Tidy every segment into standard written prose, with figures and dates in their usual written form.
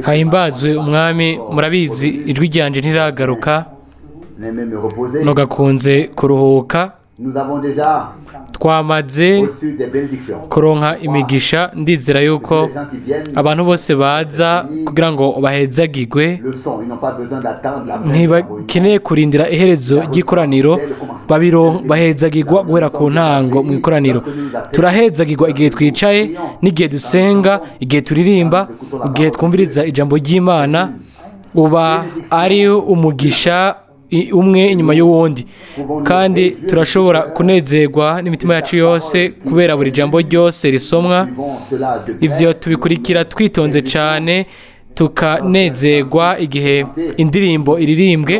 hahimbazwe umwami. murabizi ijwi ryanje ntiragaruka nogakunze kuruhuka. twamaze kuronka imigisha. ndizera yuko abantu bose baza kugira ngo bahezagirwe ntibakeneye kurindira iherezo ry'ikoraniro, bahezagirwa guhera ku ntango mu ikoraniro. turahezagirwa igihe twicaye n'igihe dusenga, igihe turirimba, igihe twumviriza ijambo ry'Imana. uba ari umugisha umwe inyuma y'uwundi, kandi turashobora kunezerwa n'imitima yacu yose kubera buri jambo ryose risomwa. ibyo tubikurikira twitonze cyane, tukanezerwa igihe indirimbo iririmbwe.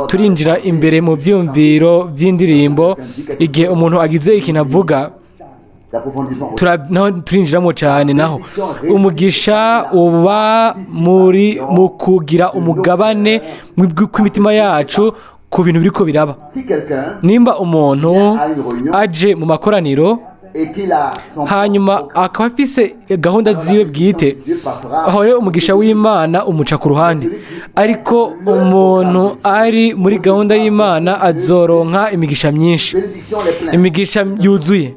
turinjira imbere mu byumviro by'indirimbo. igihe umuntu agize ikintu avuga turinjiramo cyane. naho umugisha uba mu kugira umugabane kw'imitima yacu ku bintu biriko biraba. nimba umuntu aje mu makoraniro hanyuma akaba afise gahunda ziwe bwite, aho rero umugisha w'Imana umuca ku ruhande. ariko umuntu ari muri gahunda y'Imana azoronka imigisha myinshi, imigisha yuzuye.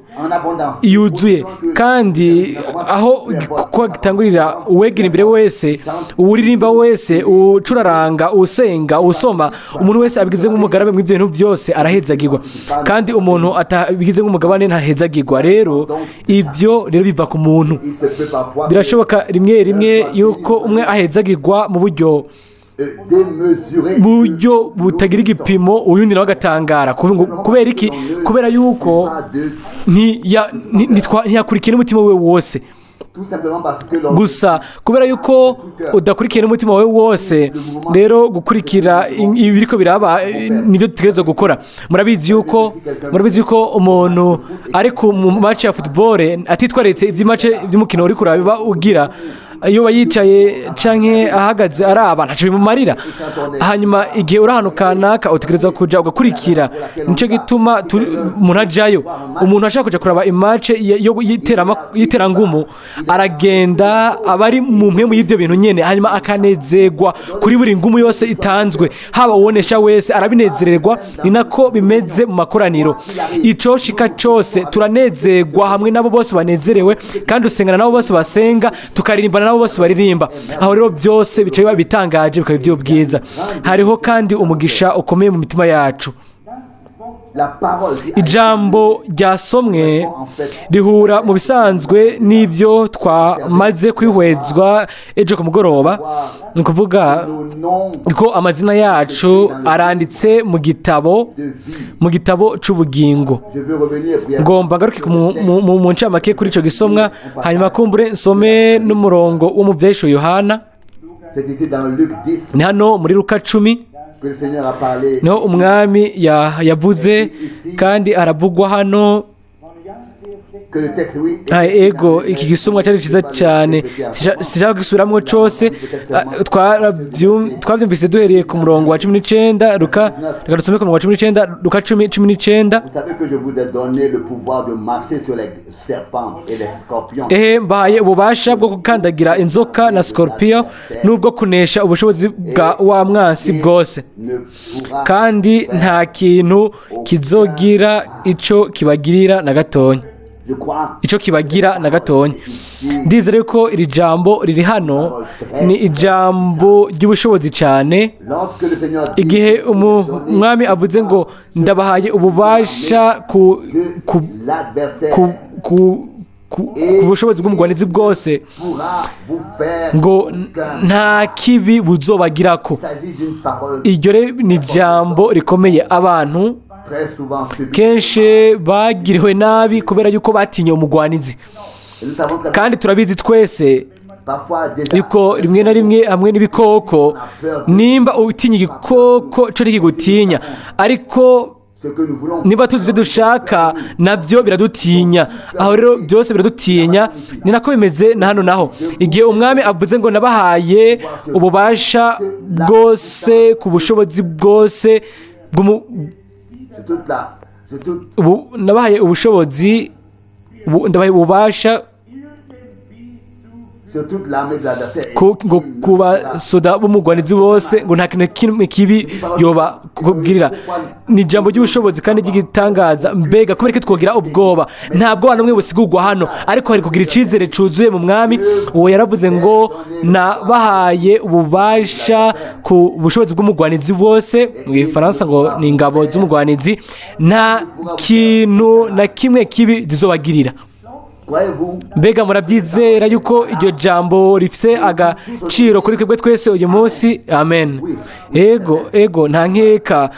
kandi aho gitangurira uwegera imbere wese, uwuririmba wese, ucuraranga, usenga, usoma, umuntu wese abigize nk'umugarabe mu bintu byose arahezagirwa, kandi umuntu atabigize nk'umugabane ntahezagirwa. rero ibyo rero biva ku muntu. birashoboka rimwe rimwe yuko umwe ahezagirwa mu buryo butagira igipimo, uyundi nawe agatangara. kubera iki? kubera yuko ntiyakurikira n'umutima we wose. gusa kubera yuko udakurikiye n'umutima wawe wose, rero gukurikira ibiriko biraba nibyo dutegerezwa gukora. murabizi yuko umuntu ari ku match ya football atitwaretse iby'imatch by'umukino uri kuraba ugira, iyo yicaye canke ahagaze araba ntaco bimumarira. hanyuma igihe uri ahantu kanaka utegerezwa kuja ugakurikira. nico gituma umuntu ajayo. umuntu ashaka kuja kuraba imatch yo yiterangumu aragenda abari mu mpemu y'ivyo bintu nyene, hanyuma akanezerwa kuri buri ngumu yose itanzwe. haba uwonesha wese arabinezererwa. ni nako bimeze mu makoraniro. ico shika cose turanezerwa hamwe nabo bose banezerewe, kandi usengana nabo bose basenga, tukaririmbana nabo bose baririmba. aho rero byose bicaye bitangaje, bikaba iby'ubwiza. hariho kandi umugisha ukomeye mu mitima yacu. ijambo ryasomwe rihura mu bisanzwe n'ibyo twamaze kwihwezwa ejo ku mugoroba. ni ukuvuga ko amazina yacu aranditse mu gitabo cy'ubugingo. ngomba ngaruke mu ncamake kuri icyo gisomwa, hanyuma kumbure nsome n'umurongo wo mu byahishwe Yohana. ni hano muri Luka 10 niho umwami yavuze, kandi aravugwa hano. ego iki gisomwa cyari cyiza cyane, sishaka gisubiramwo cyose. twabyumvise duhereye ku murongo wa 19. Luka dusome ku murongo wa 19, Luka 10:19. mbahaye ububasha bwo gukandagira inzoka na scorpion, n'ubwo kunesha ubushobozi bwa wa mwansi bwose, kandi nta kintu kizogira ico kibagirira na gatonya. ndizere ko iri jambo riri hano ni ijambo ry'ubushobozi cyane. igihe umwami avuze ngo ndabahaye ububasha ku bushobozi bw'umugwanizi bwose, ngo nta kibi buzobagirako. iryo ni ijambo rikomeye. abantu kenshi bagiriwe nabi kubera yuko batinye umugwanizi, kandi turabizi twese yuko rimwe na rimwe hamwe n'ibikoko, nimba utinya igikoko cyo ntikigutinya, ariko niba tuzi ibyo dushaka nabyo biradutinya. aho rero byose biradutinya. ni nako bimeze na hano naho. igihe umwami avuze ngo nabahaye ububasha bwose ku bushobozi bwose ndabahaye ubushobozi, ndabahaye ububasha ngo ku basoda b'umugwanizi bose ngo nta kintu kimwe kibi yoba kubwirira. Ni ijambo ry'ubushobozi kandi ry'igitangaza. Mbega kubera ko twogira ubwoba, ntabwo abantu bamwe busigurwa hano, ariko hari kugira icyizere cyuzuye mu mwami. Uwo yaravuze ngo nabahaye ububasha ku bushobozi bw'umugwanizi bose, mu Gifaransa ngo ni ingabo z'umugwanizi, nta kintu na kimwe kibi zizobagirira. Mbega murabyizera yuko iryo jambo rifite agaciro kuri twebwe twese uyu munsi? Amen. Ego nta nkeka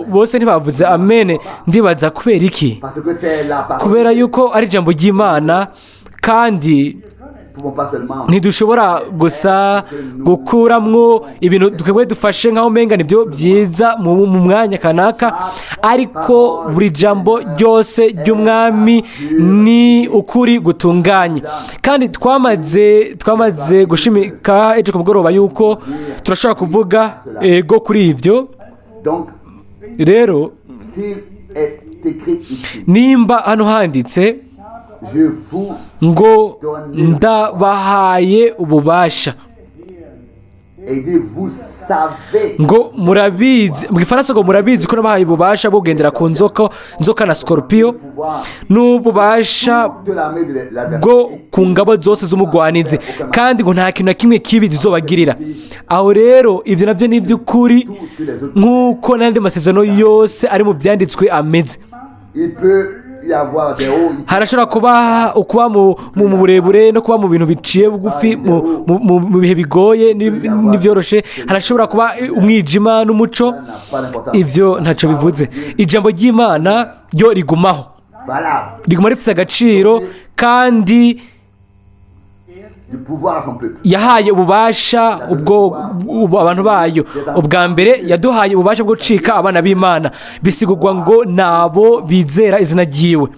bose ntibavuze amen. Ndibaza kubera iki? Kubera yuko ari ijambo ry'Imana, kandi ntidushobora gusa gukuramwo ibintu twebwe dufashe nk'aho umenga nibyo byiza mu mwanya kanaka, ariko buri jambo ryose ry'umwami ni ukuri gutunganye. Kandi twamaze gushimika ejo ku mugoroba yuko turashobora kuvuga ego kuri ibyo. Rero nimba hano handitse ngo ndabahaye ububasha, ngo murabizi, mu Gifaransa ngo murabizi ko nabahaye ububasha bwo kugendera ku nzoka na scorpion, n'ububasha bwo ku ngabo zose z'umugwanizi, kandi ngo nta kintu na kimwe kibi zizobagirira. Aho rero ibyo nabyo ni iby'ukuri, nk'uko n'andi masezerano yose ari mu byanditswe ameze. Harashobora kuba mu burebure no kuba mu bintu biciye bugufi, mu bihe bigoye n'ibyoroshe. Harashobora kuba umwijima n'umuco. Ibyo ntacyo bivuze. Ijambo ry'Imana ryo riguma rifite agaciro, kandi yahaye ububasha abantu bayo. Ubwa mbere yaduhaye ububasha bwo gucika abana b'Imana, bisigurwa ngo nabo bizera izina ryiwe.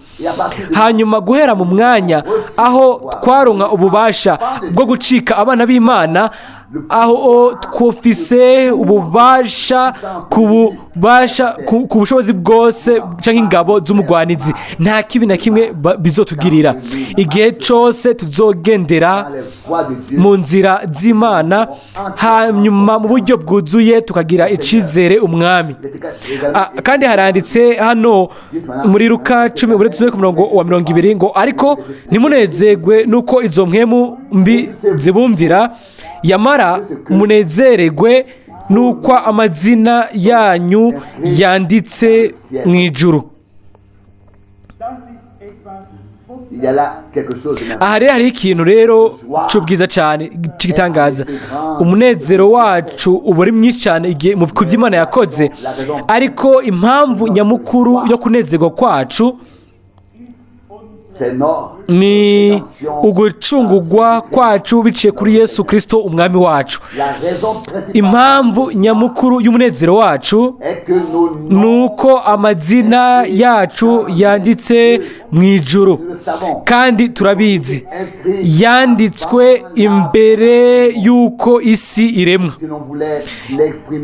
Hanyuma guhera mu mwanya aho twaronka ububasha bwo gucika abana b'Imana, aho twufise ububasha ku bushobozi bwose cyangwa ingabo z'umugwanizi, nta kibi na kimwe bizotugirira. Igihe cyose tuzogendera mu nzira z'Imana, hanyuma mu buryo bwuzuye tukagira icyizere umwami. Kandi haranditse hano muri Luka 10:20 ngo ariko ntimunezerwe nuko izo mpwemu mbi zibumvira, yamara munezerwe nuko amazina yanyu yanditse mu ijuru. Aha rero hari ikintu rero cy'ubwiza cyane cy'igitangaza. Umunezero wacu uba ari mwinshi cyane ku byo Imana yakoze, ariko impamvu nyamukuru yo kunezerwa kwacu ni ugucungurwa kwacu biciye kuri Yesu Kristo umwami wacu. Impamvu nyamukuru y'umunezero wacu ni uko amazina yacu yanditse mu ijuru, kandi turabizi yanditswe imbere y'uko isi iremwa.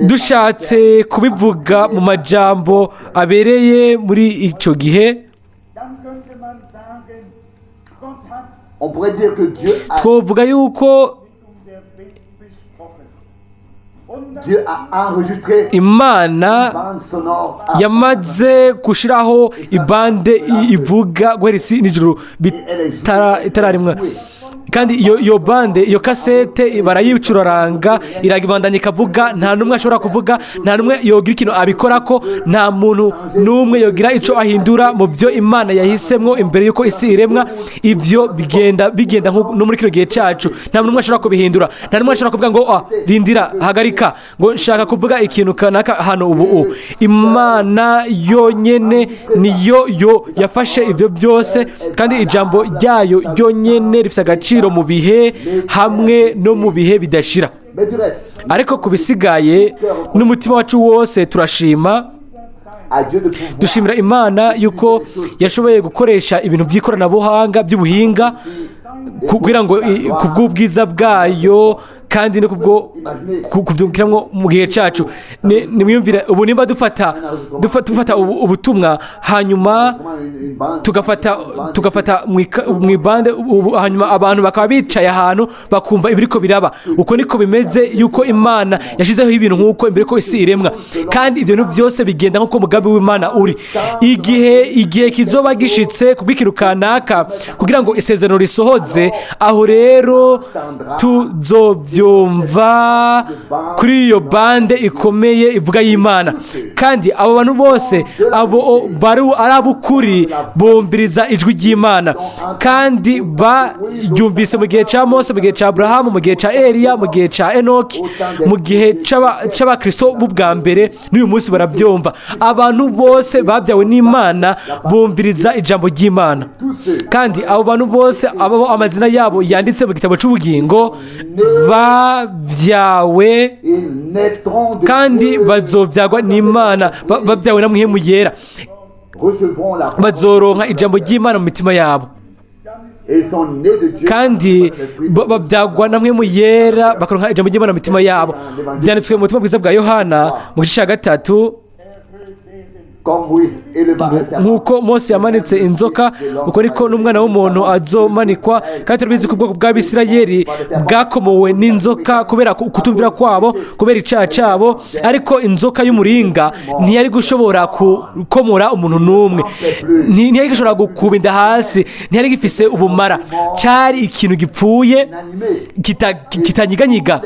Dushatse kubivuga mu majambo abereye muri icyo gihe, twovuga yuko Imana yamaze gushyiraho ibande ivuga guhera isi n'ijuru itararimwa. Kandi iyo bande, iyo kasete barayicuraranga, iragibandanya ikavuga. Nta n'umwe ashobora kuvuga, nta n'umwe yogira ikintu abikora ko, nta muntu n'umwe yogira icyo ahindura mu byo Imana yahisemo imbere y'uko isi iremwa. Ibyo bigenda no muri kino gihe cyacu. Nta n'umwe ashobora kubihindura. Nta n'umwe ashobora kuvuga ngo rindira, hagarika, ngo nshaka kuvuga ikintu kanaka hano ubu. Imana yonyine niyo yafashe ibyo byose, kandi ijambo ryayo ryonyine rifite agaciro mu bihe hamwe no mu bihe bidashira. Ariko ku bisigaye n'umutima wacu wose dushimira Imana yuko yashoboye gukoresha ibintu by'ikoranabuhanga by'ubuhinga kugira ngo ku bw'ubwiza bwayo kandi no kubwo kubyungukiramo mu gihe cyacu. Nimwiyumvire ubu nimba dufata ubutumwa hanyuma tugafata mu ibande hanyuma abantu bakaba bicaye ahantu bakumva ibiriko biraba. Uko niko bimeze yuko Imana yashizeho ibintu nk'uko imbere ko isi iremwa, kandi ibyo bintu byose bigenda nk'uko umugambi w'Imana uri. Igihe kizoba gishitse kubw'ikintu kanaka kugira ngo isezerano risohoze, aho rero tuzobyumva kuri iyo bande ikomeye ivuga y'Imana. Kandi abo bantu bose abo ari ab'ukuri bumviriza ijwi ry'Imana, kandi baryumvise mu gihe cya Mose, mu gihe cya Aburahamu, mu gihe cya Eliya, mu gihe cya Enoki, mu gihe cy'abakristo b'ubwa mbere, n'uyu munsi barabyumva. Abantu bose babyawe n'Imana bumviriza ijambo ry'Imana, kandi abo bantu bose abo amazina yabo yanditse mu gitabo cy'ubugingo babyawe kandi bazobyagwa n'Imana, babyawe na Mwemu Yera, bazoronka ijambo ry'Imana mu mitima yabo, kandi babyagwa na Mwemu Yera bakaronka ijambo ry'Imana mu mitima yabo. Byanditswe mu butumwa bwiza bwa Yohana mu gice cya 3, nk'uko Mose yamanitse inzoka, uko niko n'umwana w'umuntu azomanikwa. Kandi turabizi ko ubwoko bw'Abisirayeli bwakomowe n'inzoka kubera kutumvira kwabo, kubera icyaha cyabo. Ariko inzoka y'umuringa ntiyari gushobora gukomora umuntu n'umwe, ntiyari gushobora gukubinda hasi, ntiyari gifise ubumara. Cyari ikintu gipfuye kitanyiganyiga,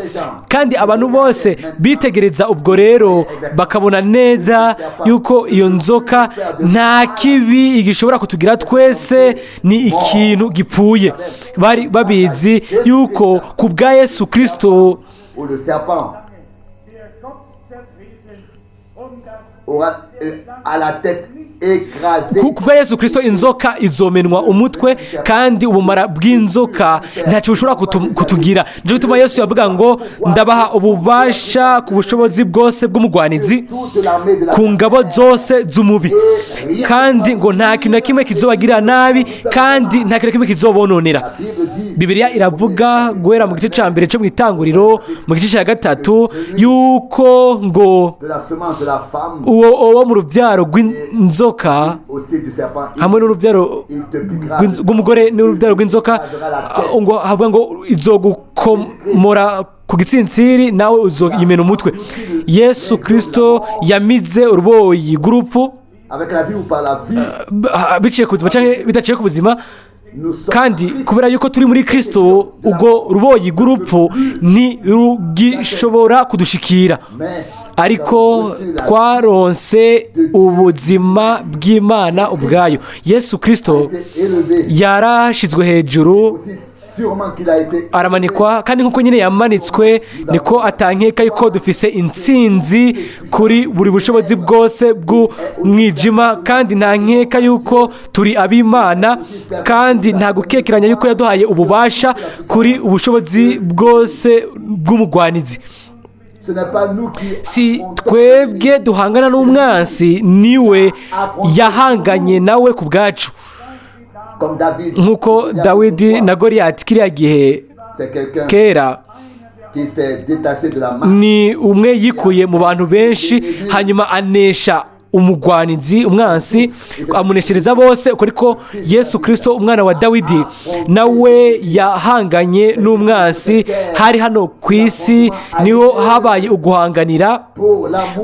kandi abantu bose bitegereza ubwo rero bakabona neza yuko iyo nzoka nta kibi igishobora kutugira twese, ni ikintu gipfuye. Bari babizi yuko ku bwa Yesu Kristo kubwa Yesu Kristo inzoka izomenwa umutwe, kandi ubumara bw'inzoka ntacyo bushobora kutugira. Nje gutuma Yesu yavuga ngo ndabaha ububasha ku bushobozi bwose bw'umugwanizi, ku ngabo zose z'umubi, kandi ngo nta kintu na kimwe kizobagirira nabi, kandi nta kintu na kimwe kizobononera. Bibiliya iravuga guhera mu gice cya mbere cyo mu Itanguriro mu gice cya 3 yuko ngo uwo mu rubyaro rw'inzoka hamwe n'urubyaro rw'umugore n'urubyaro rw'inzoka, ngo havuga ngo izogukomora ku gitsinsiri nawe uzoyimena umutwe. Yesu Kristo yamize uruboyi rw'urupfu biciye ku buzima cyangwa bidaciye ku buzima, kandi kubera yuko turi muri Kristo ubwo ruboyi rw'urupfu ntirugishobora kudushikira, ariko twaronse ubuzima bw'Imana ubwayo. Yesu Kristo yarashizwe hejuru, aramanikwa, kandi nk'uko nyine yamanitswe niko atankeka yuko dufise intsinzi kuri buri bushobozi bwose bw'umwijima, kandi nta nkeka yuko turi ab'Imana, kandi nta gukekeranya yuko yaduhaye ububasha kuri ubushobozi bwose bw'umugwanizi. Si twebwe duhangana n'umwansi, niwe yahanganye nawe ku bwacu. Nk'uko Dawidi na Goliyati kiriya gihe kera, ni umwe yikuye mu bantu benshi hanyuma anesha umugwanizi, umwansi, amuneshereza bose. Uko ariko Yesu Kristo umwana wa Dawidi nawe yahanganye n'umwansi. Hari hano ku isi niho habaye uguhanganira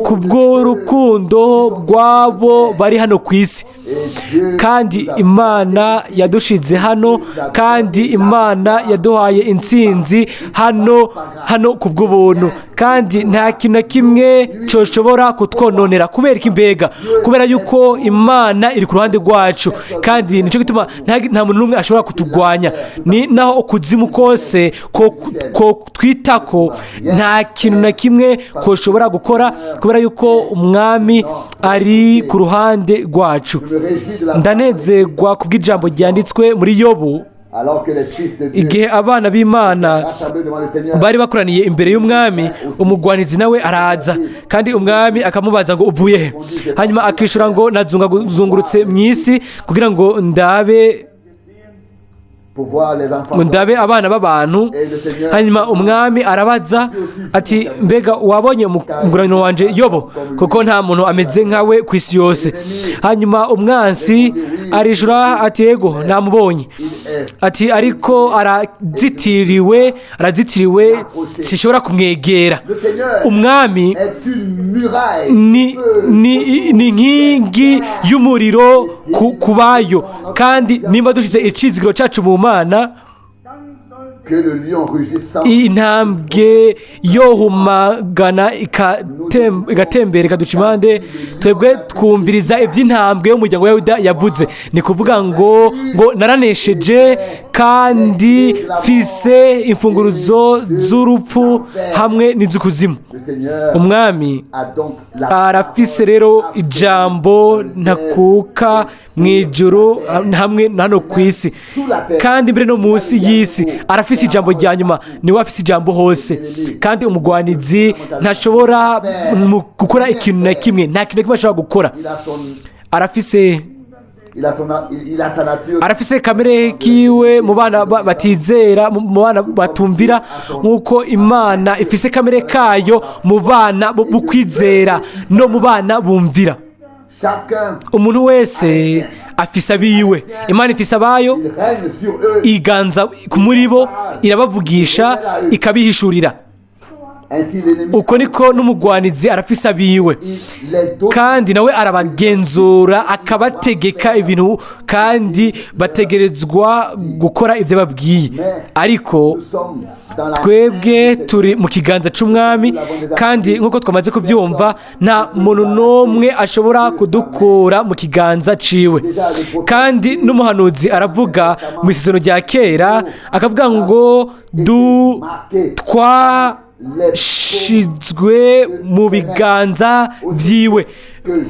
kubw'urukundo rw'abo bari hano ku isi, kandi Imana yadushize hano, kandi Imana yaduhaye intsinzi hano kubw'ubuntu, kandi nta kintu na kimwe cyoshobora kutwononera. Kubera iki mbega? Kubera yuko Imana iri ku ruhande rwacu, kandi nicyo gituma nta muntu n'umwe ashobora kutugwanya. Ni naho ukuzimu kose ko twitako, nta kintu na kimwe koshobora gukora, kubera yuko umwami ari ku ruhande rwacu. Ndanezerwa kubw'ijambo ryanditswe muri Yobu, igihe abana b'Imana bari bakoraniye imbere y'umwami, umugwanizi nawe araza, kandi umwami akamubaza ngo uvuye he, hanyuma akishura ngo nazungurutse mu isi kugira ngo ndabe ngo ndabe abana b'abantu. Hanyuma umwami arabaza ati mbega wabonye umuguraniro wanje Yobo, kuko nta muntu ameze nkawe ku isi yose. Hanyuma umwansi arishura ati yego namubonye, ati ariko arazitiriwe sishobora kumwegera. Umwami ni inkingi y'umuriro kubayo, kandi nimba dushize icizigiro cacu mu Mana, intambwe yohumagana igatembera ikaduca impande, twebwe twumviriza iby'intambwe y'umuryango wa Yuda yavuze. Ni kuvuga ngo naranesheje kandi mfise imfunguruzo z'urupfu hamwe n'iz'ikuzimu. Umwami arafise rero ijambo ntakuka mu ijuru hamwe na hano ku isi, kandi mbere no munsi y'isi arafise ijambo rya nyuma. Niwe afise ijambo hose, kandi umugwanizi ntashobora gukora ikintu na kimwe, nta kintu na kimwe ashobora gukora. arafise kamere kiwe mu bana batizera, mu bana batumvira, nk'uko Imana ifise kamere kayo mu bana bukwizera no mu bana bumvira. Umuntu wese afise abiwe, Imana ifise abayo, iganza muri bo, irabavugisha, ikabihishurira. Uko niko n'umugwanizi arafise abiwe, kandi nawe arabagenzura, akabategeka ibintu, kandi bategerezwa gukora ibyo babwiye. Ariko twebwe turi mu kiganza cy'umwami, kandi nk'uko twamaze kubyumva, nta muntu n'umwe ashobora kudukura mu kiganza ciwe. Kandi n'umuhanuzi aravuga mu isezerano rya kera, akavuga ngo shizwe mu biganza byiwe,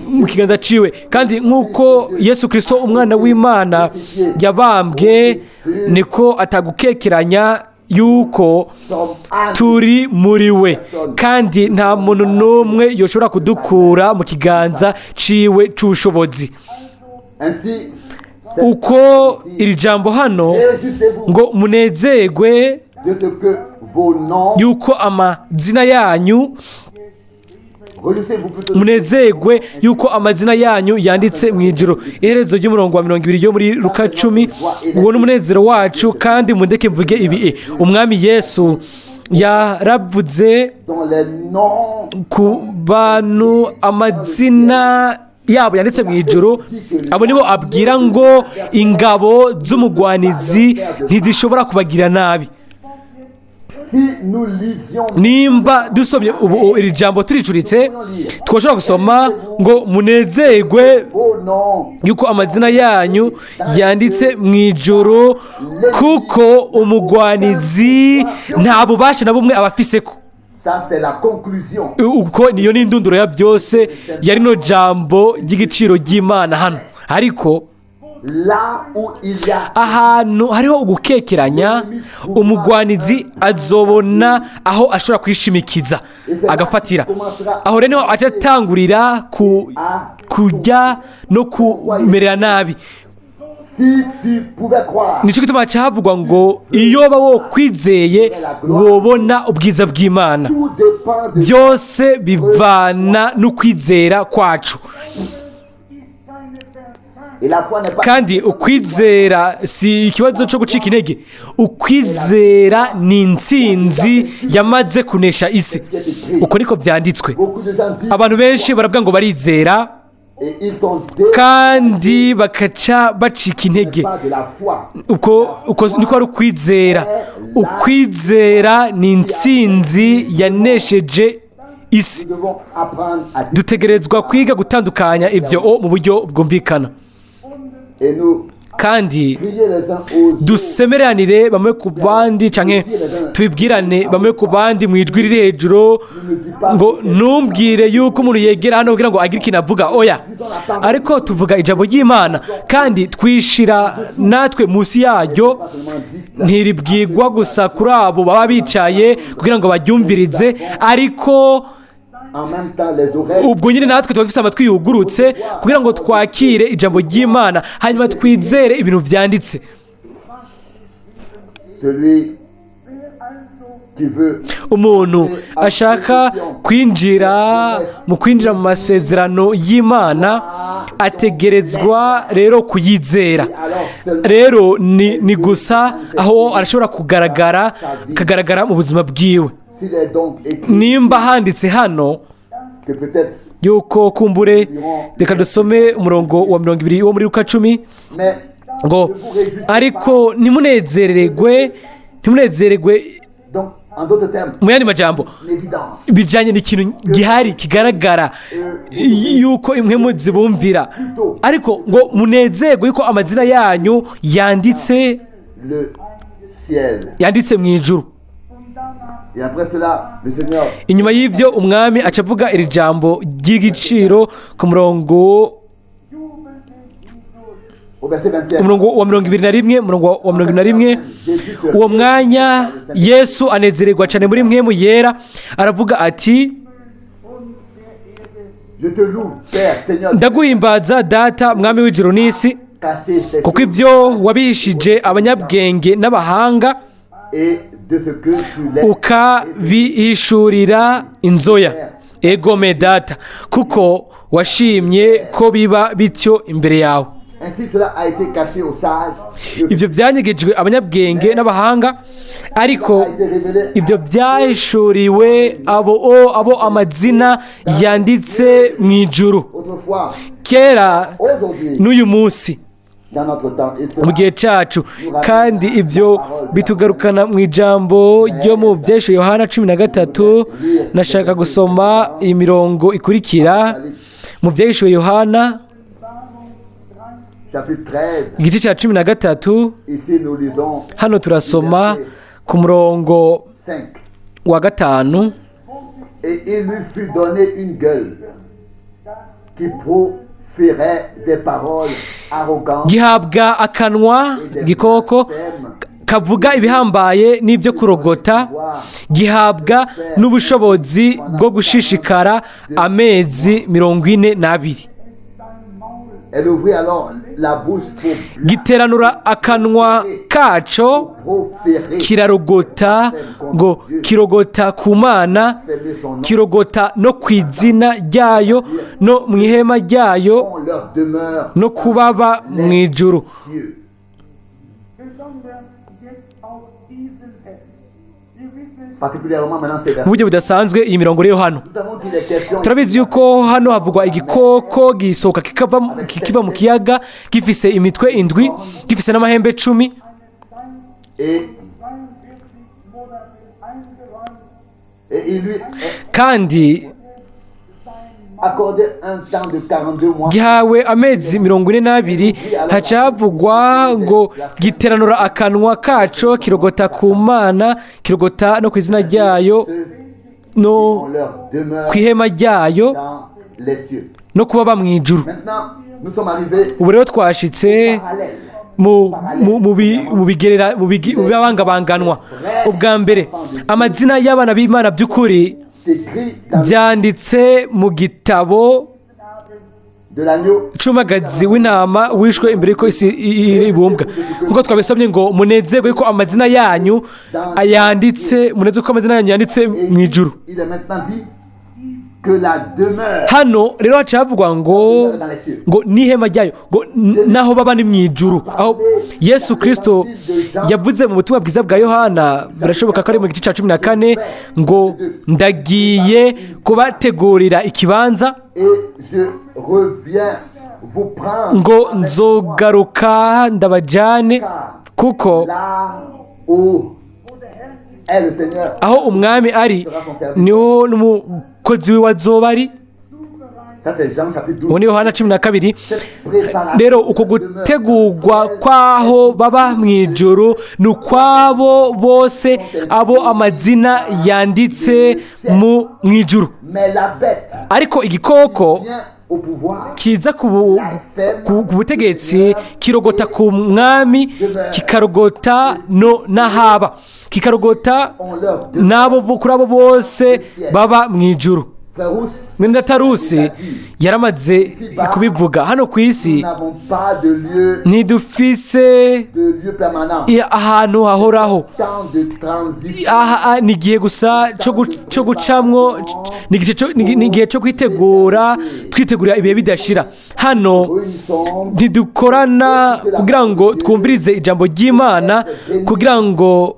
mu kiganza ciwe. Kandi nk'uko Yesu Kristo umwana w'Imana yabambwe, niko atagukekeranya yuko turi muri we, kandi nta muntu n'umwe yoshobora kudukura mu kiganza ciwe c'ubushobozi. Uko iri jambo hano ngo munezerwe yuko amazina yanyu, munezerwe yuko amazina yanyu yanditse mu ijuru. Iherezo ry'umurongo wa 20 ryo muri Luka 10. Uwo ni umunezero wacu, kandi mundeke mvuge ibi: umwami Yesu yaravuze ku bantu amazina yabo yanditse mu ijuru. Abo nibo abwira ngo ingabo z'umugwanizi ntizishobora kubagira nabi. Nimba dusomye ubu iri jambo turicuritse, twashobora gusoma ngo munezerwe yuko amazina yanyu yanditse mu ijuru, kuko umugwanizi nta bubasha na bumwe abafiseko. Uko niyo ni indunduro ya byose, yari no jambo ry'igiciro ry'Imana hano. Ariko ahantu hariho ugukekeranya, umugwanizi azobona aho ashobora kwishimikiza agafatira. Aho rero niho aca atangurira kujya no kumerera nabi. Nicyo gituma havugwa ngo iyo baba wokwizeye wobona ubwiza bw'Imana. Byose bivana n'ukwizera kwacu, kandi ukwizera si ikibazo cyo gucika intege. Ukwizera ni intsinzi yamaze kunesha isi. Uko niko byanditswe. Abantu benshi baravuga ngo barizera, kandi bakaca bacika intege. Uko niko ari ukwizera. Ukwizera ni intsinzi yanesheje isi. Dutegerezwa kwiga gutandukanya ibyo mu buryo bwumvikana, kandi dusemeranire bamwe ku bandi, canke tubibwirane bamwe ku bandi mu ijwi riri hejuru, ngo ntumbwire yuko umuntu yegera hano kugira ngo agire ikintu avuga. Oya, ariko tuvuga ijambo ry'Imana, kandi twishira natwe munsi yaryo. Ntiribwirwa gusa kuri abo baba bicaye kugira ngo baryumvirize, ariko ubwo nyine natwe tuba dufite amatwi yugurutse kugira ngo twakire ijambo ry'Imana, hanyuma twizere ibintu byanditse. Celui qui veut umuntu ashaka kwinjira mu masezerano y'Imana ategerezwa rero kuyizera. Rero ni gusa aho arashobora kagaragara mu buzima bwiwe. s'il est donc écrit Nimba handitse hano que peut-être yuko kumbure reka dusome umurongo wa 20 wo muri Luka 10 mais ngo ariko ntimunezererwe donc en d'autres termes mu yandi majambo l'évidence bijanye n'ikintu gihari kigaragara yuko impwemu zibumvira, ariko ngo munezerwe yuko amazina yanyu yanditse le ciel. mu ijuru. Et après cela, le Seigneur Inyuma y'ivyo umwami aca avuga iri jambo ry'igiciro ku murongo au verset 21, umurongo wa 21 uwo mwanya Yesu anezererwa cyane muri mpwemu yera, aravuga ati je te loue, Père, Seigneur, ndaguhimbaza data mwami w'ijuru n'isi caché ces kuko choses ibyo wabihishije abanyabwenge n'abahanga et de ce que tu laisses ukabihishurira inzoya. Egome data kuko washimye ko biba bityo imbere yawe. ainsi cela a été caché aux sages, Ibyo byanyegejwe abanyabwenge n'abahanga, ariko a été révélé ibyo byahishuriwe abo amazina yanditse mu ijuru autrefois, kera aujourd'hui, n'uyu munsi dans notre temps. Et mu gihe cyacu, kandi ibyo bitugarukana mu ijambo ryo mu byeshe Yohana 13. Nashaka gusoma imirongo ikurikira mu byeshe Yohana chapitre 13, igice cya 13. ici nous lisons Hano turasoma ku murongo 5. wa 5. Et il lui fut donné une gueule qui proférait des paroles arrogantes gihabwa akanwa gikoko kavuga ibihambaye n'ibyo kurogota, gihabwa n'ubushobozi bwo gushishikara amezi 42. Elle ouvrit alors la bouche pour Giteranura akanwa kaco proférer kirarogota, ngo kirogota ku Mana, kirogota no ku izina ryayo no mu ihema ryayo on leur demeure no kubaba mu ijuru. cieux. Besonders jetzt auch diesen Text. Wir wissen es Particulièrement maintenant ces Mu versets. buryo budasanzwe iyi mirongo rero hano Nous savons qu'il est question turabizi yuko hano havugwa igikoko gisohoka kikiva mu kiyaga gifise imitwe indwi, gifise n'amahembe 10, et 42 Monate eingeräumt. il lui est kandi accordé un temps de 42 mois. gihawe amezi 42. Haca havugwa ngo giteranura akanwa kaco kirogota ku Mana, kirogota no ku izina ryayo no On leur demeure ku ihema ryayo dans les cieux. no kubaba mu ijuru. Maintenant, nous sommes arrivés Ubu rero twashitse parallèles. mu bibangabanganwa. Ubwa mbere amazina y'abana b'Imana by'ukuri Écrit dans byanditse mu gitabo de l'agneau c'umagazi w'intama wishwe imbere y'uko isi iribumbwa, kuko twabisomye ngo munezerwe ko amazina yanyu munezerwe ko amazina yanyu yanditse mu ijuru. il est maintenant dit que la demeure Hano rero haca havugwa ngo dans les cieux. n'ihema ryayo ngo naho baba ni mu ijuru, aho Yesu Kristo yavuze mu butumwa bwiza bwa Yohana, birashoboka ko ari mu gice cya 14 ngo ndagiye kubategurira ikibanza, Et je reviens vous prendre ngo nzogaruka ndabajane, kuko là où est le Seigneur. aho umwami ari niho n'umukozi wiwe azoba ari. Ça c'est Jean chapitre 12. Ubu ni Yohana 12. Cette préparation Rero uko gutegurwa kwaho baba mu ijuru ni ukwabo bose abo amazina yanditse mu ijuru. mais la bête Ariko igikoko vient au pouvoir. kiza ku butegetsi kirogota ku mwami, kikarogota no n'ahaba, kikarogota On leur demande n'abo kuri abo bose baba mu ijuru. Frère Rousse, Mwene Data Rusi yaramaze kubivuga hano ku nous isi n'avons pas de lieu permanent. ahantu hahoraho. Temps de transition. Ni igihe gusa cyo gucamwo, ni igihe cyo kwitegura, twitegurira ibihe bidashira. Hano ntidukorana kugira ngo twumvirize ijambo ry'Imana, kugira ngo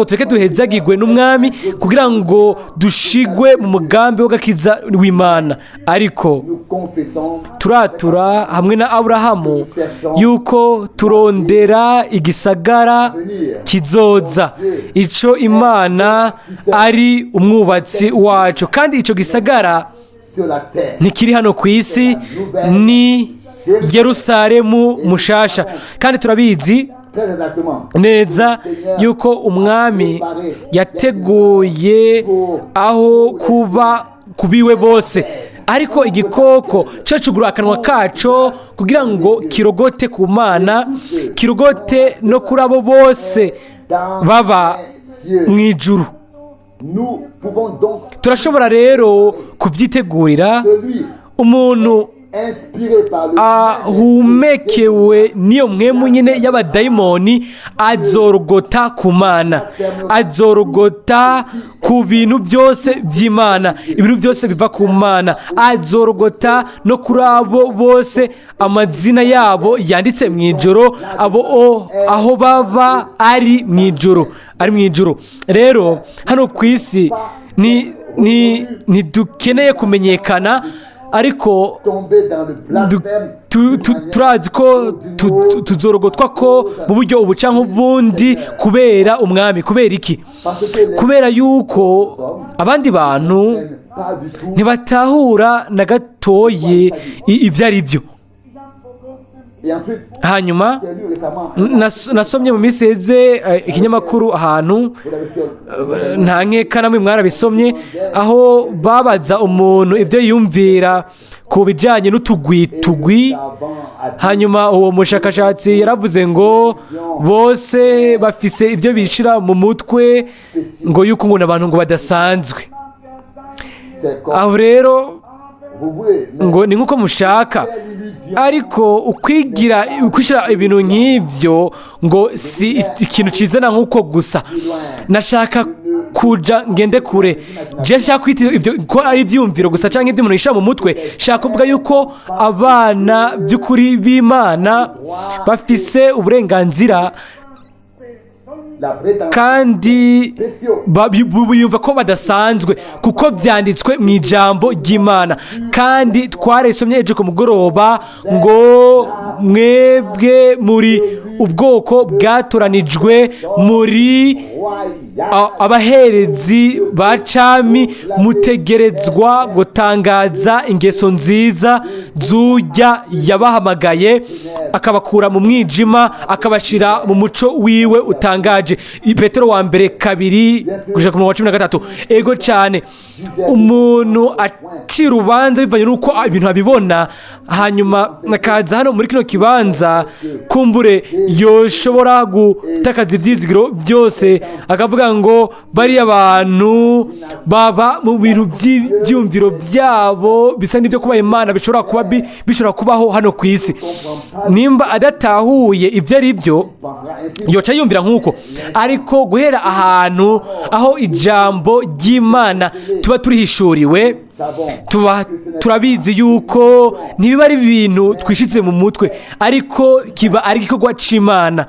tureke duhezagirwe n'umwami, kugira ngo dushigwe mu mugambi w'agakiza w'Imana. Ariko turatura hamwe na Aburahamu yuko turondera igisagara kizoza, ico Imana ari umwubatsi wacu, kandi ico gisagara ntikiri hano ku isi, ni Yerusalemu mushasha. Kandi turabizi neza yuko umwami yateguye aho kuba kubiwe bose, ariko igikoko cacugura akanwa kaco kugira ngo kirogote ku Mana, kirogote no kuri abo bose baba mu ijuru. Turashobora rero kubyitegurira. Umuntu ahumekewe niyo mwemu nyine y'abadayimoni azorogota ku Mana, azorogota ku bintu byose by'Imana, ibintu byose biva ku Mana, azorogota no kuri abo bose amazina yabo yanditse mu ijoro, aho baba ari mu ijoro. Rero hano ku isi ntidukeneye kumenyekana, ariko turazi ko tuzorogotwa ko mu buryo ubu canke ubundi kubera umwami. Kubera iki? Kubera yuko abandi bantu ntibatahura na gatoye ibyo ari byo. Hanyuma nasomye mu minsi heze ikinyamakuru ahantu, nta nkeka namwe mwarabisomye, aho babaza umuntu ibyo yumvira ku bijyanye n'utugwi. Hanyuma uwo mushakashatsi yaravuze ngo bose bafise ibyo bishira mu mutwe, ngo yuko ngo n'abantu ngo badasanzwe. Aho rero ngo ni nk'uko mushaka, ariko ukwishyira ibintu nk'ibyo ngo si ikintu kizana nk'uko gusa. Nashaka kuja ngende kure, je nshaka kwita ibyo ko ari ibyumviro gusa cyangwa ibyo umuntu yishyira mu mutwe. Shaka kuvuga yuko abana by'ukuri b'Imana bafise uburenganzira, kandi biyumva ko badasanzwe kuko byanditswe mu ijambo ry'Imana. Kandi twaresomye ejo ku mugoroba ngo mwebwe muri ubwoko bwatoranijwe, muri abaherezi ba cami, mutegerezwa gutangaza ingeso nziza z'ujya yabahamagaye akabakura mu mwijima akabashira mu muco wiwe utangaje. Petero wa mbere 2:13. Ego cyane, umuntu acira urubanza bivanye n'uko ibintu abibona, hanyuma akaza hano muri kino kibanza, kumbure yoshobora gutakaza ibyizigiro byose, akavuga ngo bari abantu baba mu bintu by'ibyumviro byabo bisa n'ibyo kuba Imana bishobora kubaho hano ku isi. Nimba adatahuye ibyo ari byo, yoca yumvira nk'uko. Ariko guhera ahantu aho ijambo ry'Imana tuba turihishuriwe, turabizi yuko ntibiba ari ibintu twishyize mu mutwe, ariko kiba ari igikorwa cy'Imana,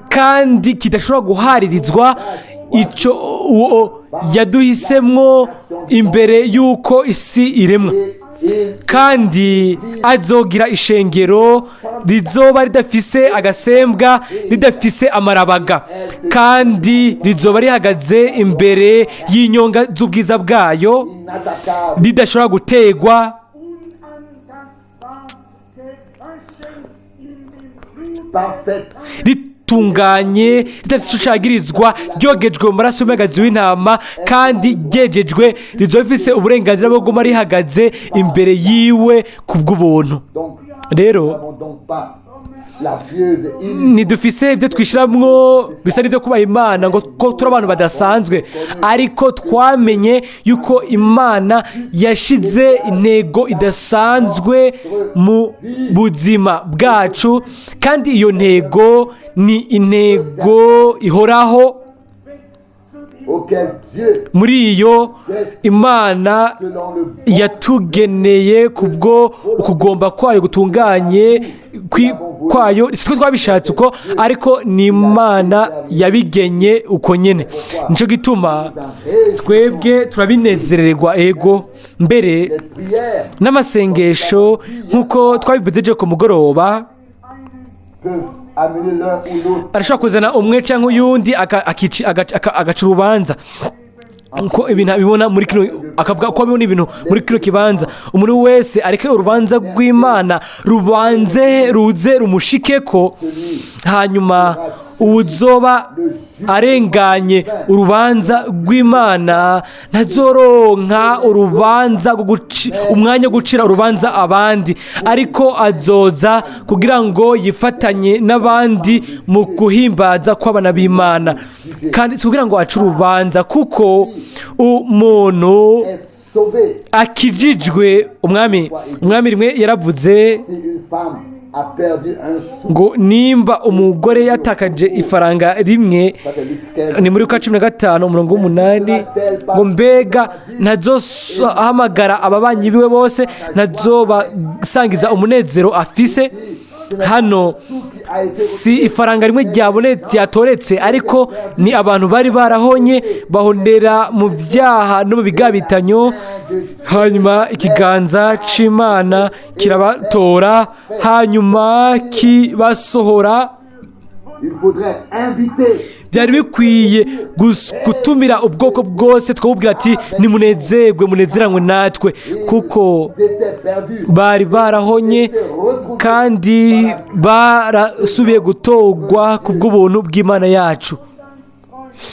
kandi kidashobora guharirizwa. Icyo yaduhisemwo imbere y'uko isi iremwa, kandi azogira ishengero rizoba ridafise agasembwa, ridafise amarabaga, kandi rizoba rihagaze imbere y'inyonga z'ubwiza bwayo, ridashobora gutegwa, ritunganye, ridafite icyo cyagirizwa, ryogejwe mu maraso y'umwagazi w'intama, kandi ryejejwe, rizoba rifise uburenganzira bwo guma rihagaze imbere yiwe ku bw'ubuntu. Rero la pieuse ntidufise ibyo twishyiramo bisa n'ibyo kubaha imana ngo ko turi abantu badasanzwe, ariko twamenye yuko imana yashyize intego idasanzwe mu buzima bwacu, kandi iyo ntego ni intego ihoraho. auquel Dieu, muri iyo imana selon le yatugeneye kubwo ukugomba kwayo gutunganye kwayo, si twe twabishatse uko, ariko ni imana yabigenye uko nyine. nicyo gituma twebwe turabinezererwa ego mbere des prières n'amasengesho nk'uko twabivuze ejo ku mugoroba peuvent amener l'un ou l'autre arashobora kuzana umwe cyangwa uyundi agaca urubanza ko ibintu abibona muri kino, akavuga ko abibona ibintu muri kino kibanza. umuntu wese areke urubanza rw'imana ruze rumushike ko, hanyuma uzoba arenganye urubanza rw'imana ntazoronka umwanya wo gucira urubanza abandi, ariko azoza kugira ngo yifatanye n'abandi mu guhimbaza kw'abana b'imana, kandi si kugira ngo ace urubanza, kuko umuntu est sauvé. akijijwe. umwami rimwe yaravuze Si une femme a perdu un sou, ngo nimba umugore yatakaje ifaranga rimwe, ça c'est Luc 15, ni muri 15:8, ngo mbega ntazohamagara ababanyi biwe bose, ntazobasangiza umunezero afise. hano qui a été si ifaranga rimwe ryatoretse, ariko ni abantu bari barahonye bahondera mu byaha no mu bigabitanyo, hanyuma ikiganza cy'imana kirabatora, hanyuma kibasohora. il faudrait inviter byari bikwiye gutumira ubwoko bwose, twabubwira ati nimunezerwe, munezeranywe natwe, kuko étaient perdus, bari barahonye kandi barasubiye gutorwa ku bw'ubuntu bw'imana yacu,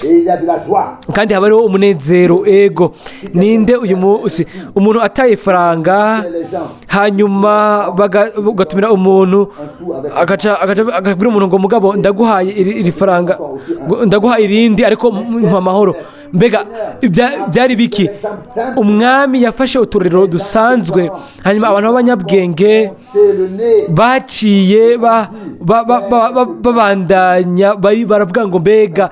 et il y a de la joie. kandi haba hariho umunezero. ego ninde uyu munsi umuntu ataye ifaranga, Les gens, hanyuma bagatumira umuntu un sou avec akabwira umuntu ngo mugabo ndaguhaye iri faranga, ndaguhaye irindi ariko mpa amahoro. mbega byari biki? umwami yafashe uturero dusanzwe, hanyuma abantu b'abanyabwenge c'est le nez. baciye babandanya baravuga ngo mbega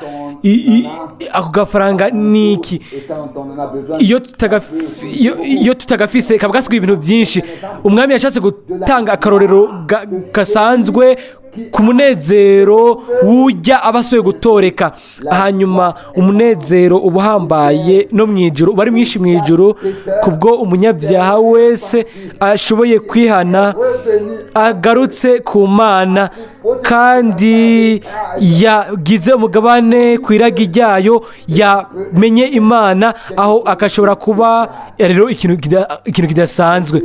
ako gafaranga ni iki? Et quand on en a besoin, iyo tutagafise kaba gasigaye ibintu byinshi. umwami yashatse gutanga akarorero gasanzwe ku munezero wujya abasuye gutoreka, hanyuma umunezero uba uhambaye no mu ijuru, uba ari mwinshi mu ijuru, kubwo umunyabyaha wese ashoboye kwihana agarutse ku mana, kandi yagize umugabane ku iragi ryayo, yamenye imana, aho agashobora kuba rero ikintu kidasanzwe.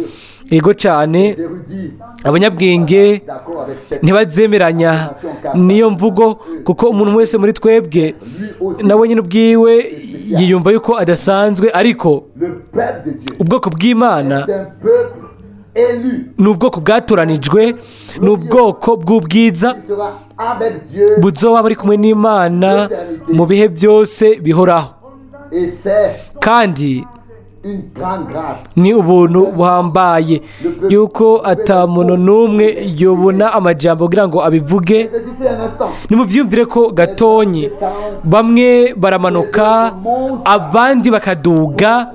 ego cyane abanyabwenge ntibazemeranya n'iyo mvugo, kuko umuntu wese muri twebwe nawe nyine ubwiwe yiyumva yuko adasanzwe, ariko ubwoko bw'imana ni ubwoko bwatoranijwe, ni ubwoko bw'ubwiza buzoba buri kumwe n'imana mu bihe byose bihoraho, kandi ni ubuntu buhambaye yuko atamuntu n'umwe yobona amajambo kugira ngo abivuge. nimubyumvire ko gatonyi bamwe baramanuka abandi bakaduga,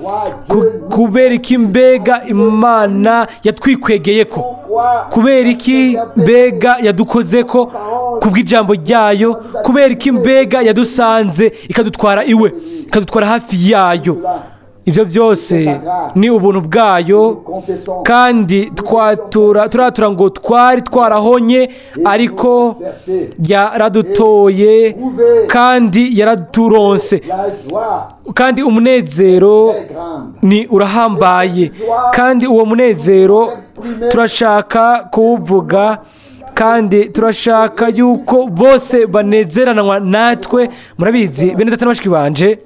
kubera iki mbega imana yatwikwegeye ko, kubera iki mbega yadukoze ko kubw'ijambo ryayo, kubera iki mbega yadusanze ikadutwara iwe, ikadutwara hafi yayo. ibyo byose ni ubuntu bwayo, kandi turatura ngo twari twarahonye, ariko yaradutoye kandi yaraturonse, kandi umunezero ni urahambaye, kandi uwo munezero turashaka kuwuvuga, kandi turashaka yuko bose banezeranwa natwe. murabizi bene data n'abashiki banje,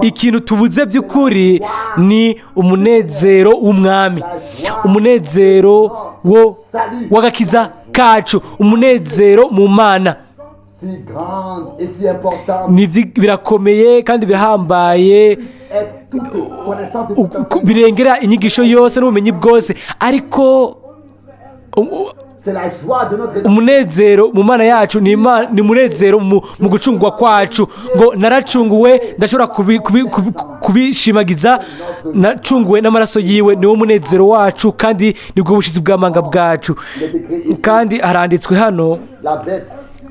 ikintu tubuze by'ukuri ni umunezero w'umwami, umunezero w'agakiza kacu, umunezero mu Mana. si grande et si importante, Birakomeye kandi birahambaye, est toute connaissance et toute enseignement. birengera inyigisho yose n'ubumenyi bwose, ariko C'est la joie de notre umunezero mu Mana yacu ni umunezero mu gucungwa kwacu. Ngo naracunguwe, ndashobora kubishimagiza, nacunguwe n'amaraso yiwe, niwo munezero wacu kandi nibwo bushizi bw'amanga bwacu. Kandi haranditswe hano la bête,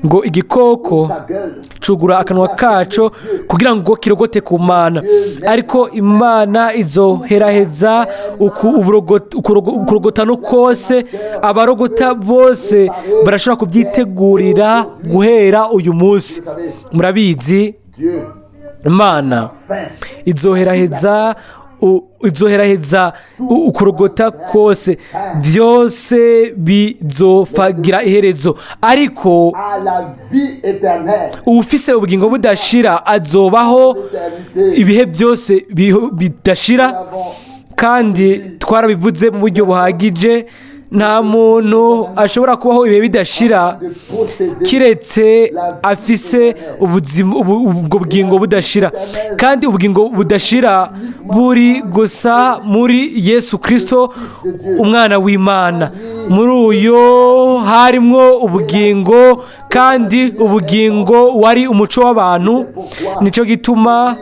ngo igikoko sa gueule, cugura akanwa kaco kugira ngo kirogote ku Mana, ariko Imana izoheraheza ukurogota no kose. Abarogota bose barashobora kubyitegurira guhera uyu munsi. Murabizi, Dieu, Imana izoheraheza ukurogota kose, byose bizofagira iherezo, ariko à la vie éternelle, ufise ubugingo budashira azobaho ibihe byose bidashira. Kandi twarabivuze mu buryo buhagije, nta muntu ashobora kubaho ibihe bidashira de posséder kiretse afise ubwo bugingo budashira. Kandi ubugingo budashira buri gusa muri Yesu Kristo, umwana w'Imana. Muri uyo harimwo ubugingo, kandi ubugingo wari umuco w'abantu. Nico gituma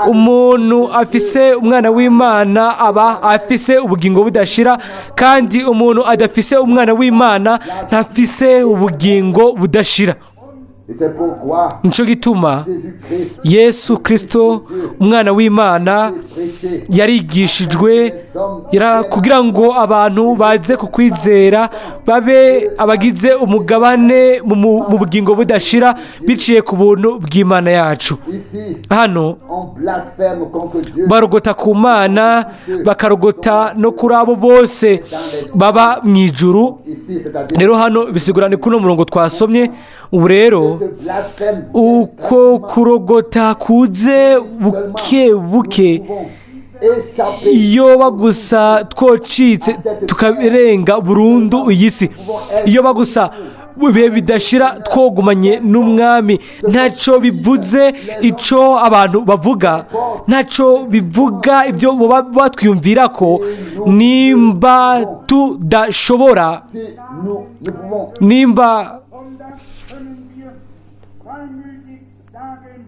umuntu afise umwana w'Imana aba afise ubugingo budashira, kandi umuntu adafise umwana w'Imana ntafise ubugingo budashira. et c'est pourquoi Nico gituma Jésus-Christ Yesu Kristo, umwana w'Imana, prêchait yarigishijwe kugira ngo abantu baze kukwizera babe abagize umugabane mu bugingo budashira biciye ku buntu bw'Imana yacu. ici, Hano on blasphème contre Dieu. barogota ku Mana, bakarogota no kuri abo bose baba mu ijuru. Ici, c'est-à-dire Rero hano bisigurane kuno murongo twasomye. Ubu rero ce blasphème, uko kurogota kuze buke buke, échapper iyo bagusa twocitse tukarenga burundu iyi si, iyo bagusa ibihe bidashira twogumanye n'umwami, ntacyo bivuze icyo abantu bavuga, ntacyo bivuga ibyo batwiyumvira ko, nimba tudashobora, si nous pouvons nimba Und das können wir freimütig sagen.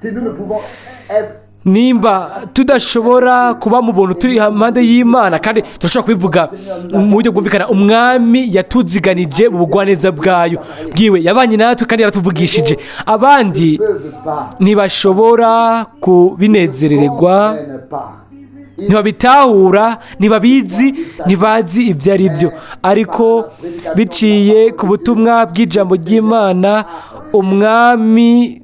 si nous ne pouvons être nimba tudashobora kuba mu buntu turi impande y'Imana, kandi turashobora kubivuga mu buryo bwumvikana, umwami yatuziganije mu bugwaneza bwiwe, yabanye natwe kandi yaratuvugishije. Abandi peuvent pas, ntibashobora kubinezererwa, comprennent pas. ntibabitahura, ntibabizi, ntibazi ibyo ari byo, ariko biciye ku butumwa bw'ijambo ry'Imana, umwami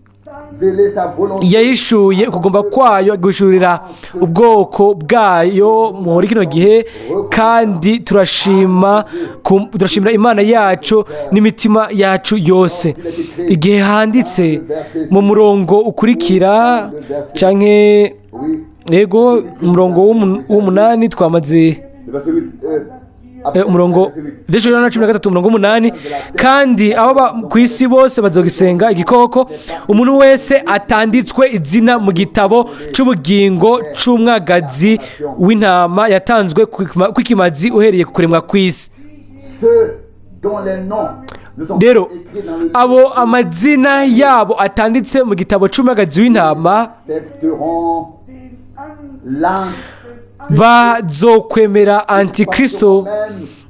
Révéler sa volonté yahishuye ukugomba kwayo, guhishurira ubwoko bwayo muri kino gihe. Kandi turashimira Imana yacu n'imitima yacu yose. Igihe handitse mu murongo ukurikira, canke oui, yego umurongo w'umunani twamaze, le verset 8, umurongo Yohana 13 umurongo 8, kandi abo ku isi bose bazogisenga igikoko, umuntu wese atanditswe izina mu gitabo c'ubugingo c'umwagazi w'intama yatanzwe kw'ikimazi uhereye ku kuremwa kw'isi. ceux dont les noms ne sont pas Rero écrits dans le abo amazina yabo atanditse mu gitabo c'umwagazi w'intama accepteront l'ange bazokwemera antikristo,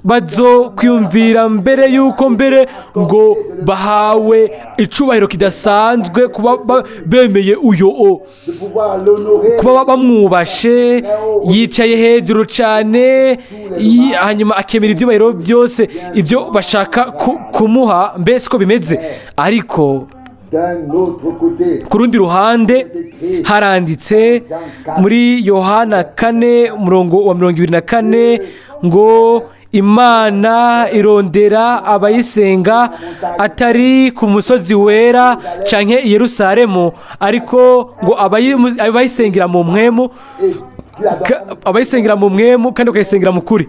bazokwiyumvira mbere yuko mbere ngo bahawe icubahiro kidasanzwe kuba bemeye uyo de pouvoir l'honorer kuba bamwubashe, yicaye hejuru cyane, hanyuma akemera ibyubahiro byose ibyo bashaka kumuha, mbese ko bimeze. Ariko d'un autre côté. ku rundi ruhande haranditse muri Yohana 4 umurongo wa 24 ngo Imana irondera abayisenga atari ku musozi wera canke i Yerusalemu, ariko ngo abayisengera mu mwemu, abayisengera mu mwemu kandi bakayisengera mu kuri.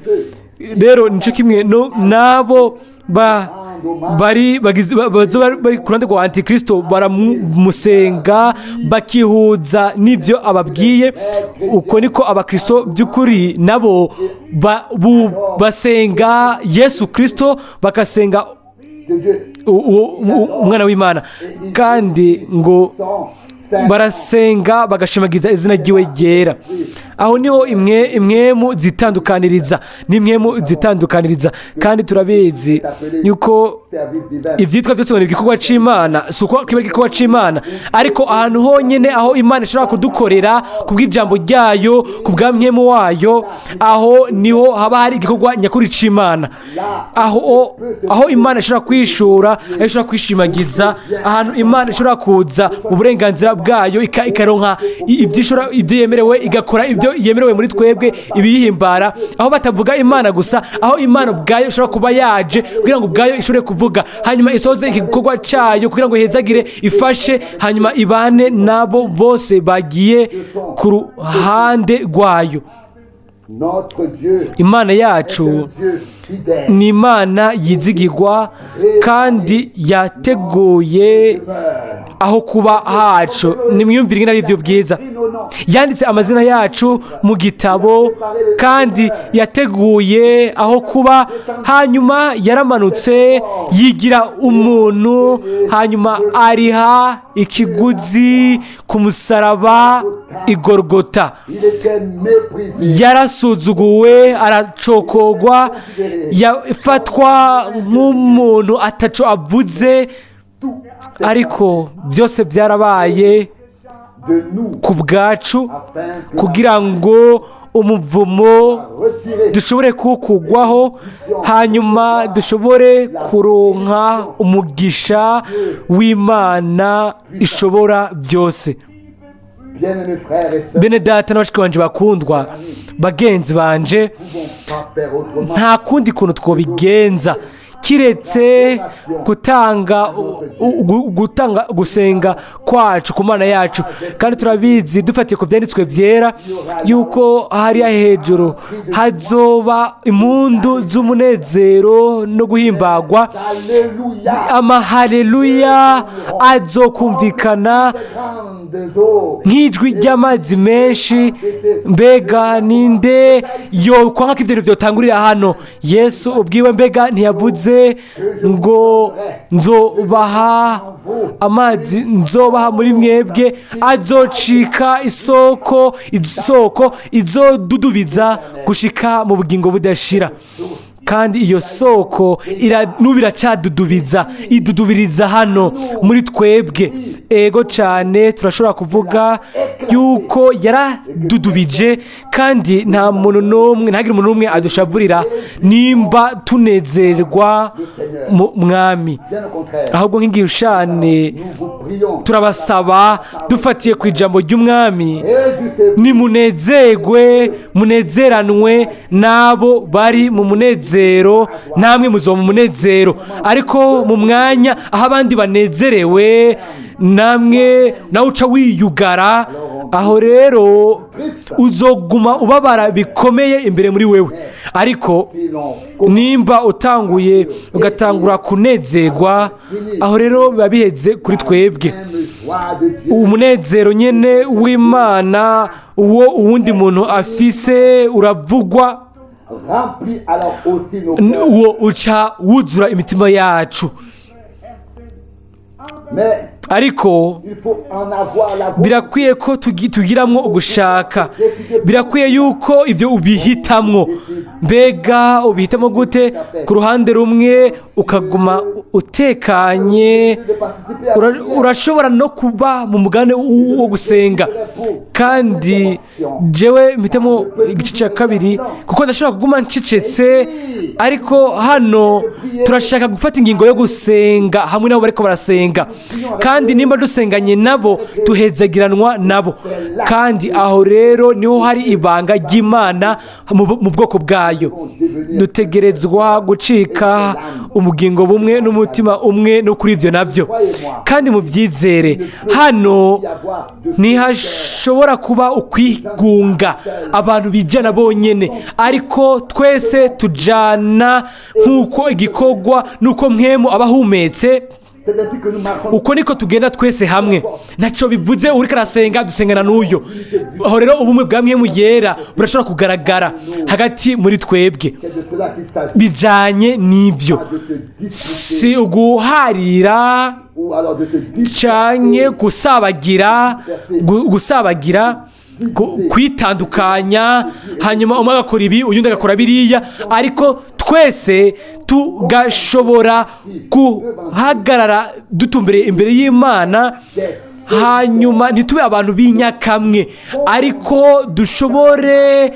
rero nicyo kimwe n'abo bari ku ruhande rwa antikristo baramusenga bakihuza n'ibyo ababwiye. uko niko abakristo by'ukuri nabo basenga Yesu Kristo, bagasenga umwana w'Imana, kandi ngo barasenga bagashimagiza izina ry'iwe ryera. aho niho imwemu zitandukaniriza, kandi turabizi yuko ibyitwa byose ngo ni igikorwa cy'Imana, si uko kiba igikorwa cy'Imana, ariko ahantu honyine aho Imana ishobora kudukorera ku bw'ijambo ryayo, ku bwa mwemu wayo, aho niho haba hari igikorwa nyakuri cy'Imana. aho Imana ishobora kwishura, aho ishobora kwishimagiza, ahantu Imana ishobora kuza mu burenganzira bwayo ikaronka ibyo yemerewe, igakora ibyo yemerewe muri twebwe, ibiyihimbara, aho batavuga Imana gusa, aho Imana ubwayo ishobora kuba yaje kugira ngo ubwayo ishobore kuvuga, hanyuma isohoze igikorwa cyayo kugira ngo ihezagire, ifashe, hanyuma ibane nabo bose bagiye ku ruhande rwayo. Imana yacu ni Imana yizigirwa kandi yateguye aho kuba hacu. Nimwiyumvire ingene ari byo bwiza, yanditse amazina yacu mu gitabo kandi yateguye aho kuba, hanyuma yaramanutse yigira umuntu, hanyuma ariha ikiguzi ku musaraba i Golgota. Yarasuzuguwe, aracokogwa, yafatwa nk'umuntu ataco avuze, ariko byose byarabaye ku bwacu kugira ngo umuvumo dushobore kuwukugwaho, hanyuma dushobore kuronka umugisha w'Imana ishobora byose. Bene data n'abashiki banje bakundwa, bagenzi banje, nta kundi kuntu twobigenza kiretse gusenga kwacu ku Mana yacu. Kandi turabizi dufatiye ku byanditswe byera yuko hariya hejuru hazoba impundu z'umunezero no guhimbagwa, amahaleluya azokumvikana nk'ijwi ry'amazi menshi. Mbega ninde yokwanga ko ibyo bintu byotangurira hano? Yesu ubwiwe mbega ntiyavuze ngo nzobaha amazi, nzobaha muri mwebwe, azocika isoko izodudubiza gushika mu bugingo budashira. Kandi iyo soko n'ubu iracyadudubiza, idudubiriza hano muri twebwe. Ego cyane, turashobora kuvuga yuko yaradudubije, kandi nta muntu n'umwe, ntagire umuntu n'umwe adushaburira nimba tunezerwa mu mwami. Ahubwo nk'igihushane turabasaba dufatiye ku ijambo ry'umwami, nimunezerwe, munezeranwe n'abo bari mu munezero, namwe muzo mu munezero. Ariko mu mwanya aho abandi banezerewe, nawe uca wiyugara, aho rero uzoguma ubabara bikomeye imbere muri wewe. Ariko nimba ugatangura kunezerwa, aho rero biba biheze kuri twebwe. Umunezero nyene w'Imana uwo uwundi muntu afise uravugwa, uwo uca wuzura imitima yacu. Ariko birakwiye ko tugiramwo ugushaka, birakwiye yuko ibyo ubihitamwo. Mbega ubihitamo gute? Ku ruhande rumwe ukaguma utekanye, urashobora no kuba mu mugane wo gusenga. Kandi jewe mpitamo igice cya kabiri kuko ndashobora kuguma ncecetse, ariko hano turashaka gufata ingingo yo gusenga hamwe nabo bariko barasenga, kandi nimba dusenganye nabo tuhezagiranwa nabo. Kandi aho rero niho hari ibanga ry'Imana mu bwoko bwayo. Dutegerezwa gucika umugingo bumwe n'umutima umwe no kuri ibyo nabyo, kandi mubyizere hano ntihashobora kuba ukwigunga abantu bijana bonyene, ariko twese tujana nk'uko igikorwa nuko mwemu abahumetse, uko niko tugenda twese hamwe. Ntacyo bivuze uriko arasenga dusengana n'uyo. Aho rero ubumwe bwa mwemu yera burashobora kugaragara hagati muri twebwe. Bijanye n'ibyo, si uguharira canke gusabagira kwitandukanya, hanyuma umwe agakora ibi uyundi agakora biriya, ariko twese tugashobora guhagarara dutumbereye imbere y'Imana, hanyuma ntitube abantu b'inyakamwe, ariko dushobore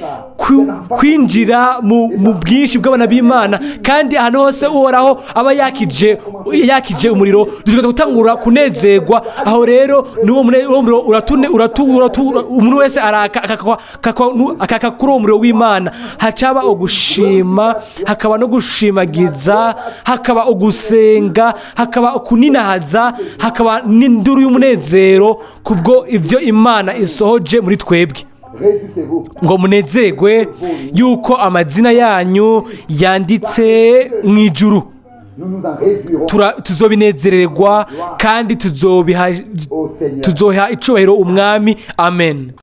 kwinjira mu bwinshi bw'abana b'Imana. Kandi ahantu hose uhoraho aba yakije umuriro, dushobora gutangura kunezerwa. Aho rero n'uwo muriro umuntu wese akaka kuri uwo muriro w'Imana. Hacaba ugushima, hakaba no gushimagiza, hakaba ugusenga, hakaba ukuninahaza, hakaba n'induru y'umunezero kubwo ivyo Imana isohoje muri twebwe. Ngo munezerwe yuko amazina yanyu yanditse mu ijuru. Tuzobinezererwa kandi tuzoha icubahiro umwami. Amen.